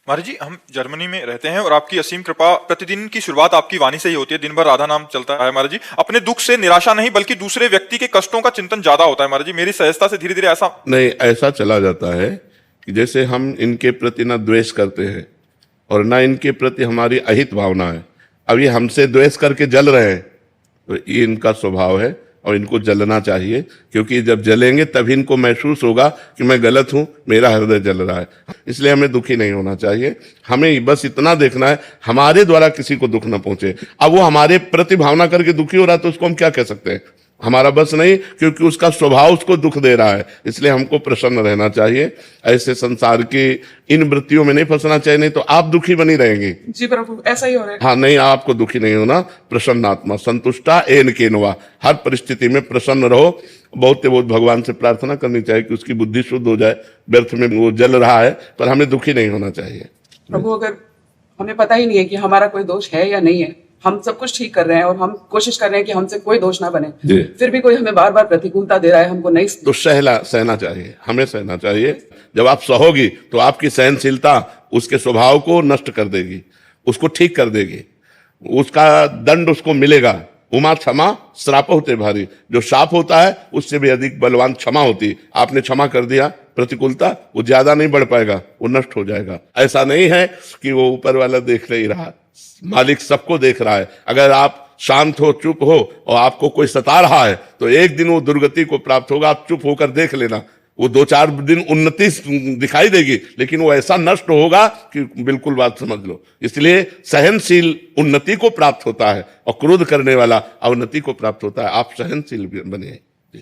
महाराज जी, हम जर्मनी में रहते हैं और आपकी असीम कृपा, प्रतिदिन की शुरुआत आपकी वाणी से ही होती है। दिन भर राधा नाम चलता है महाराज जी। अपने दुख से निराशा नहीं बल्कि दूसरे व्यक्ति के कष्टों का चिंतन ज्यादा होता है महाराज जी। मेरी सहजता से धीरे धीरे ऐसा नहीं, ऐसा चला जाता है कि जैसे हम इनके प्रति ना द्वेष करते हैं और ना इनके प्रति हमारी अहित भावना है। अब ये हमसे द्वेष करके जल रहे हैं, तो ये इनका स्वभाव है और इनको जलना चाहिए, क्योंकि जब जलेंगे तभी इनको महसूस होगा कि मैं गलत हूं, मेरा हृदय जल रहा है। इसलिए हमें दुखी नहीं होना चाहिए। हमें बस इतना देखना है हमारे द्वारा किसी को दुख न पहुंचे। अब वो हमारे प्रति भावना करके दुखी हो रहा है तो उसको हम क्या कह सकते हैं? हमारा बस नहीं, क्योंकि उसका स्वभाव उसको दुख दे रहा है। इसलिए हमको प्रसन्न रहना चाहिए, ऐसे संसार की इन वृत्तियों में नहीं फंसना चाहिए, नहीं तो आप दुखी बनी रहेंगे। जी प्रभु, ऐसा ही हो रहा है। हाँ, नहीं, आपको दुखी नहीं होना। प्रसन्न आत्मा संतुष्टा एन केनवा, हर परिस्थिति में प्रसन्न रहो। बहुत भगवान से प्रार्थना करनी चाहिए कि उसकी बुद्धि शुद्ध हो जाए। व्यर्थ में वो जल रहा है, पर हमें दुखी नहीं होना चाहिए। प्रभु, अगर हमें पता ही नहीं है कि हमारा कोई दोष है या नहीं है, हम सब कुछ ठीक कर रहे हैं और हम कोशिश कर रहे हैं कि हमसे कोई दोष ना बने, फिर भी कोई हमें बार बार प्रतिकूलता दे रहा है, हमको नहीं, तो सहना चाहिए, हमें सहना चाहिए। जब आप सहोगी तो आपकी सहनशीलता उसके स्वभाव को नष्ट कर देगी, उसको ठीक कर देगी, उसका दंड उसको मिलेगा। उमा क्षमा श्राप होते भारी, जो शाप होता है उससे भी अधिक बलवान क्षमा होती। आपने क्षमा कर दिया, प्रतिकूलता वो ज्यादा नहीं बढ़ पाएगा, वो नष्ट हो जाएगा। ऐसा नहीं है कि वो ऊपर वाला देख नहीं रहा, मालिक सबको देख रहा है। अगर आप शांत हो, चुप हो और आपको कोई सता रहा है तो एक दिन वो दुर्गति को प्राप्त होगा। आप चुप होकर देख लेना, वो 2-4 दिन उन्नति दिखाई देगी, लेकिन वो ऐसा नष्ट होगा कि बिल्कुल बात समझ लो। इसलिए सहनशील उन्नति को प्राप्त होता है और क्रोध करने वाला अवनति को प्राप्त होता है। आप सहनशील बने।